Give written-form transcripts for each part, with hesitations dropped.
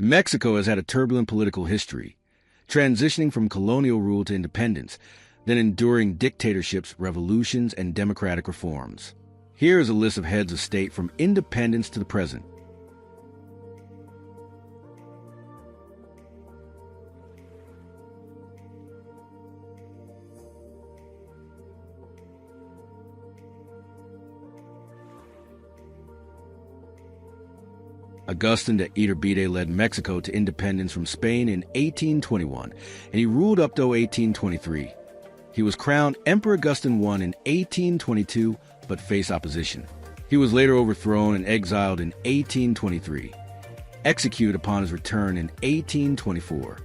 Mexico has had a turbulent political history, transitioning from colonial rule to independence, then enduring dictatorships, revolutions, and democratic reforms. Here is a list of heads of state from independence to the present. Agustín de Iturbide led Mexico to independence from Spain in 1821, and he ruled up to 1823. He was crowned Emperor Agustín I in 1822, but faced opposition. He was later overthrown and exiled in 1823, executed upon his return in 1824.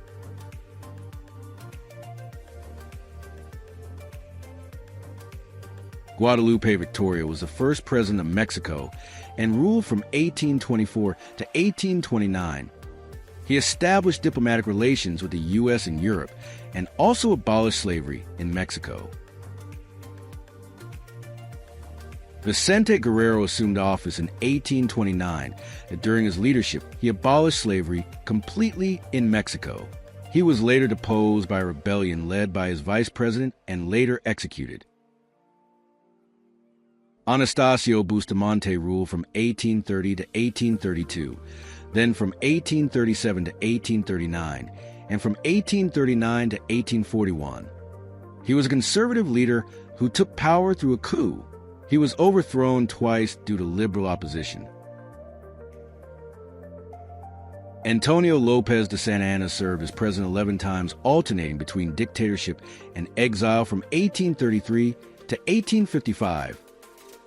Guadalupe Victoria was the first president of Mexico and ruled from 1824 to 1829. He established diplomatic relations with the U.S. and Europe and also abolished slavery in Mexico. Vicente Guerrero assumed office in 1829, and during his leadership, he abolished slavery completely in Mexico. He was later deposed by a rebellion led by his vice president and later executed. Anastasio Bustamante ruled from 1830 to 1832, then from 1837 to 1839, and from 1839 to 1841. He was a conservative leader who took power through a coup. He was overthrown twice due to liberal opposition. Antonio López de Santa Anna served as president 11 times, alternating between dictatorship and exile from 1833 to 1855.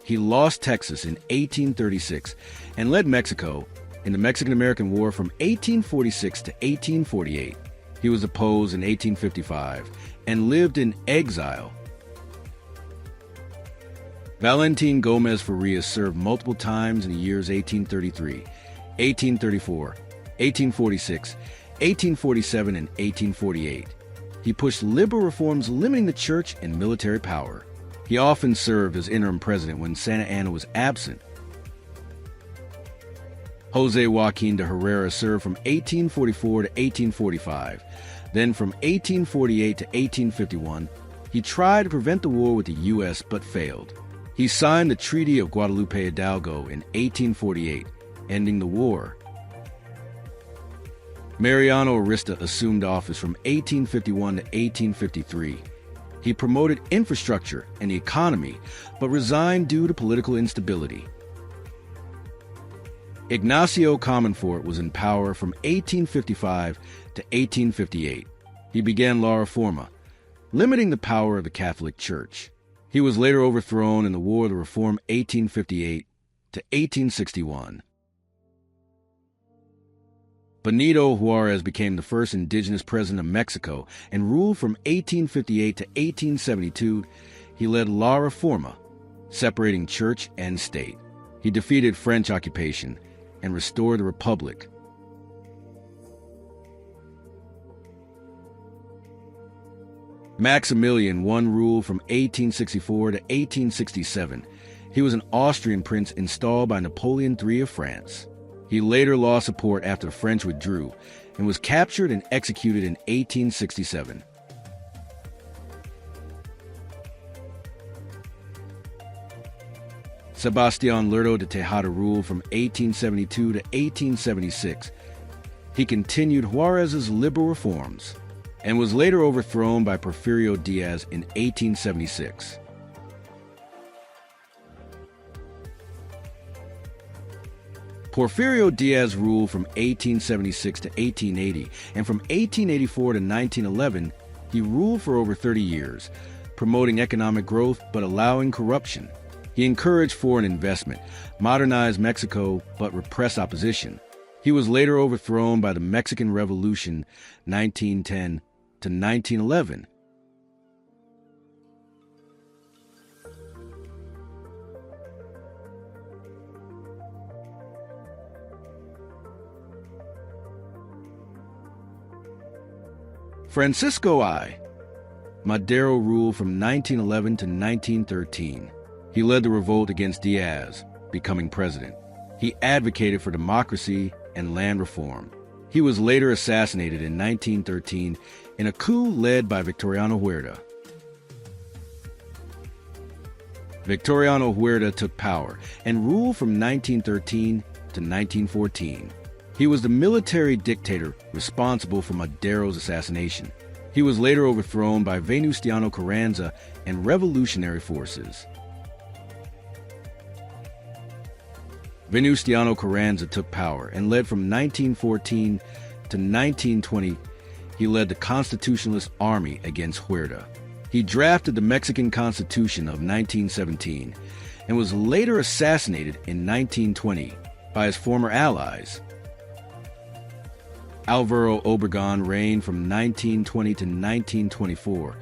He lost Texas in 1836 and led Mexico in the Mexican-American War from 1846 to 1848. He was deposed in 1855 and lived in exile. Valentin Gómez Farías served multiple times in the years 1833, 1834, 1846, 1847, and 1848. He pushed liberal reforms limiting the church and military power. He often served as interim president when Santa Anna was absent. José Joaquín de Herrera served from 1844 to 1845. Then from 1848 to 1851, he tried to prevent the war with the U.S. but failed. He signed the Treaty of Guadalupe Hidalgo in 1848, ending the war. Mariano Arista assumed office from 1851 to 1853. He promoted infrastructure and the economy, but resigned due to political instability. Ignacio Comonfort was in power from 1855 to 1858. He began La Reforma, limiting the power of the Catholic Church. He was later overthrown in the War of the Reform 1858 to 1861. Benito Juárez became the first indigenous president of Mexico and ruled from 1858 to 1872. He led La Reforma, separating church and state. He defeated French occupation and restored the republic. Maximilian I ruled from 1864 to 1867. He was an Austrian prince installed by Napoleon III of France. He later lost support after the French withdrew and was captured and executed in 1867. Sebastián Lerdo de Tejada ruled from 1872 to 1876. He continued Juárez's liberal reforms and was later overthrown by Porfirio Díaz in 1876. Porfirio Díaz ruled from 1876 to 1880, and from 1884 to 1911, he ruled for over 30 years, promoting economic growth but allowing corruption. He encouraged foreign investment, modernized Mexico, but repressed opposition. He was later overthrown by the Mexican Revolution 1910 to 1911. Francisco I. Madero ruled from 1911 to 1913. He led the revolt against Diaz, becoming president. He advocated for democracy and land reform. He was later assassinated in 1913 in a coup led by Victoriano Huerta. Victoriano Huerta took power and ruled from 1913 to 1914. He was the military dictator responsible for Madero's assassination. He was later overthrown by Venustiano Carranza and revolutionary forces. Venustiano Carranza took power and led from 1914 to 1920. He led the Constitutionalist Army against Huerta. He drafted the Mexican Constitution of 1917 and was later assassinated in 1920 by his former allies. Álvaro Obregón reigned from 1920 to 1924.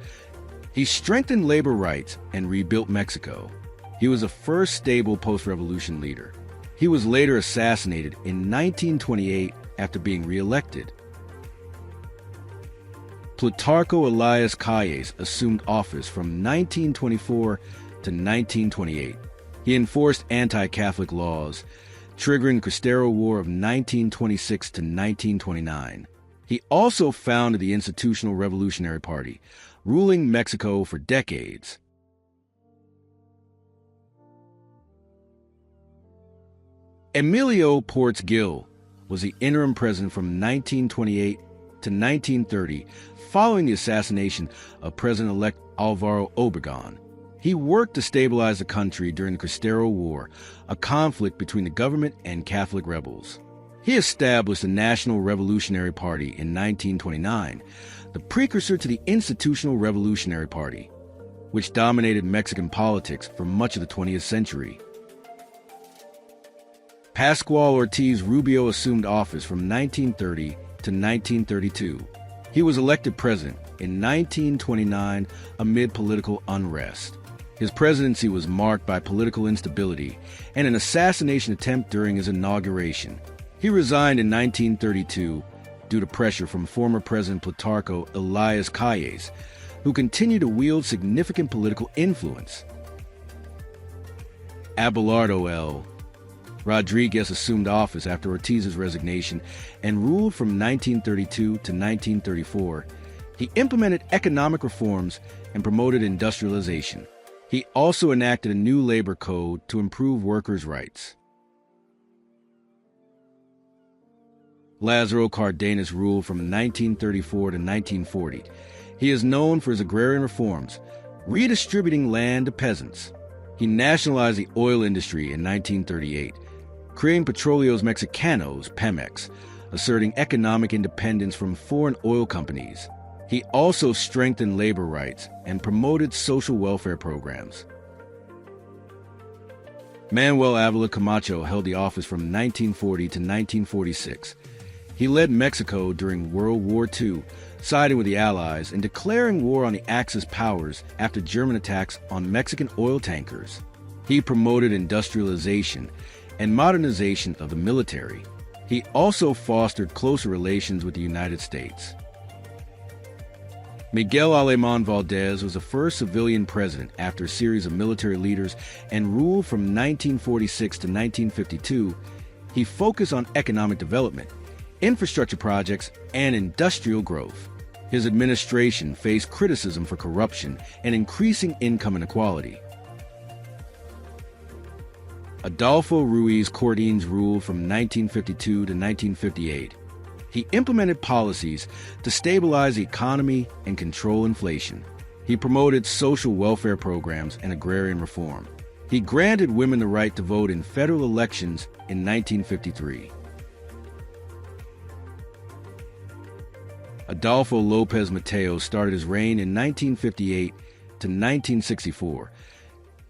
He strengthened labor rights and rebuilt Mexico. He was the first stable post-revolution leader. He was later assassinated in 1928 after being re-elected. Plutarco Elias Calles assumed office from 1924 to 1928. He enforced anti-Catholic laws, triggering the Cristero War of 1926 to 1929. He also founded the Institutional Revolutionary Party, ruling Mexico for decades. Emilio Portes Gil was the interim president from 1928 to 1930, following the assassination of President-elect Álvaro Obregón. He worked to stabilize the country during the Cristero War, a conflict between the government and Catholic rebels. He established the National Revolutionary Party in 1929, the precursor to the Institutional Revolutionary Party, which dominated Mexican politics for much of the 20th century. Pascual Ortiz Rubio assumed office from 1930 to 1932. He was elected president in 1929 amid political unrest. His presidency was marked by political instability and an assassination attempt during his inauguration. He resigned in 1932 due to pressure from former President Plutarco Elias Calles, who continued to wield significant political influence. Abelardo L. Rodriguez assumed office after Ortiz's resignation and ruled from 1932 to 1934. He implemented economic reforms and promoted industrialization. He also enacted a new labor code to improve workers' rights. Lázaro Cárdenas ruled from 1934 to 1940. He is known for his agrarian reforms, redistributing land to peasants. He nationalized the oil industry in 1938, creating Petróleos Mexicanos, Pemex, asserting economic independence from foreign oil companies. He also strengthened labor rights and promoted social welfare programs. Manuel Ávila Camacho held the office from 1940 to 1946. He led Mexico during World War II, siding with the Allies and declaring war on the Axis powers after German attacks on Mexican oil tankers. He promoted industrialization and modernization of the military. He also fostered closer relations with the United States. Miguel Alemán Valdés was the first civilian president after a series of military leaders and ruled from 1946 to 1952. He focused on economic development, infrastructure projects, and industrial growth. His administration faced criticism for corruption and increasing income inequality. Adolfo Ruiz Cortines ruled from 1952 to 1958. He implemented policies to stabilize the economy and control inflation. He promoted social welfare programs and agrarian reform. He granted women the right to vote in federal elections in 1953. Adolfo López Mateos started his reign in 1958 to 1964.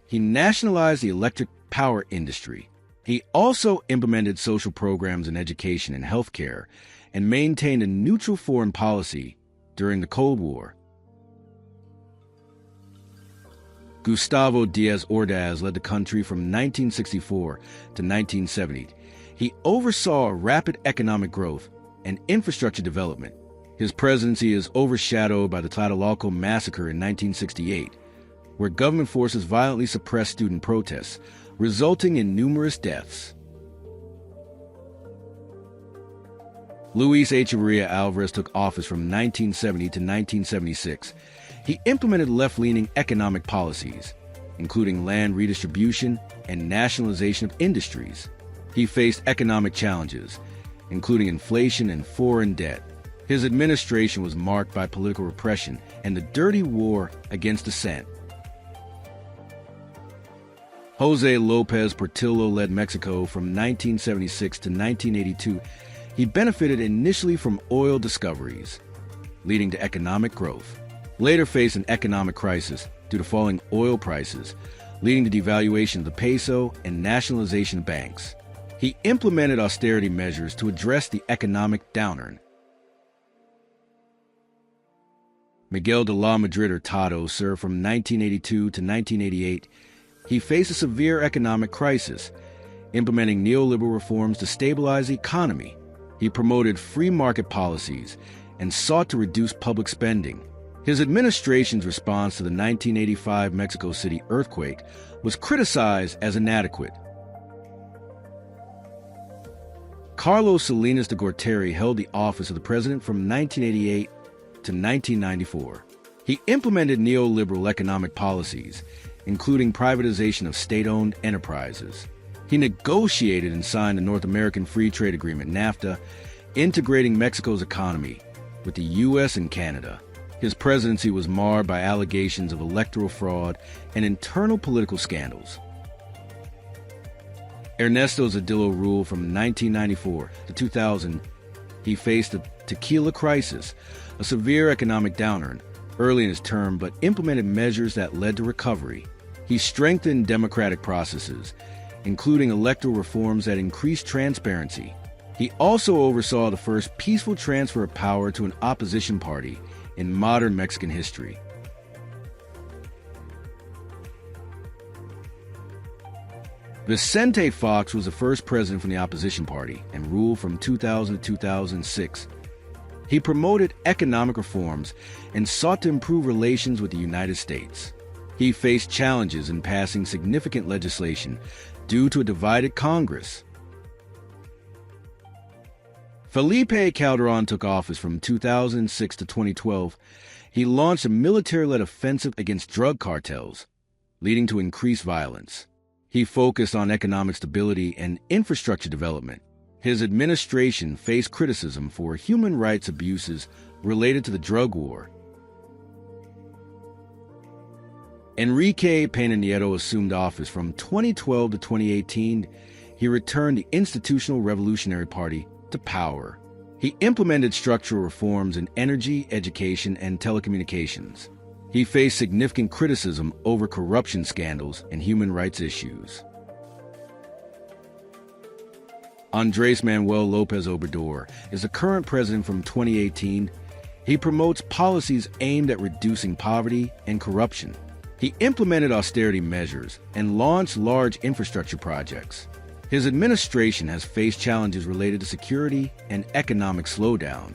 He nationalized the electric power industry. He also implemented social programs in education and healthcare and maintained a neutral foreign policy during the Cold War. Gustavo Díaz Ordaz led the country from 1964 to 1970. He oversaw rapid economic growth and infrastructure development. His presidency is overshadowed by the Tlatelolco massacre in 1968, where government forces violently suppressed student protests, resulting in numerous deaths. Luis Echeverria Alvarez took office from 1970 to 1976. He implemented left-leaning economic policies, including land redistribution and nationalization of industries. He faced economic challenges, including inflation and foreign debt. His administration was marked by political repression and the dirty war against dissent. José López Portillo led Mexico from 1976 to 1982. He benefited initially from oil discoveries, leading to economic growth. Later faced an economic crisis due to falling oil prices, leading to devaluation of the peso and nationalization of banks. He implemented austerity measures to address the economic downturn. Miguel de la Madrid Hurtado served from 1982 to 1988. He faced a severe economic crisis, implementing neoliberal reforms to stabilize the economy. He promoted free market policies and sought to reduce public spending. His administration's response to the 1985 Mexico City earthquake was criticized as inadequate. Carlos Salinas de Gortari held the office of the president from 1988 to 1994. He implemented neoliberal economic policies, including privatization of state-owned enterprises. He negotiated and signed the North American Free Trade Agreement, NAFTA, integrating Mexico's economy with the U.S. and Canada. His presidency was marred by allegations of electoral fraud and internal political scandals. Ernesto Zedillo ruled from 1994 to 2000. He faced a tequila crisis, a severe economic downturn, early in his term, but implemented measures that led to recovery. He strengthened democratic processes, including electoral reforms that increased transparency. He also oversaw the first peaceful transfer of power to an opposition party in modern Mexican history. Vicente Fox was the first president from the opposition party and ruled from 2000 to 2006. He promoted economic reforms and sought to improve relations with the United States. He faced challenges in passing significant legislation due to a divided Congress. Felipe Calderón took office from 2006 to 2012. He launched a military-led offensive against drug cartels, leading to increased violence. He focused on economic stability and infrastructure development. His administration faced criticism for human rights abuses related to the drug war. Enrique Peña Nieto assumed office from 2012 to 2018. He returned the Institutional Revolutionary Party to power. He implemented structural reforms in energy, education, and telecommunications. He faced significant criticism over corruption scandals and human rights issues. Andrés Manuel López Obrador is the current president from 2018. He promotes policies aimed at reducing poverty and corruption. He implemented austerity measures and launched large infrastructure projects. His administration has faced challenges related to security and economic slowdown.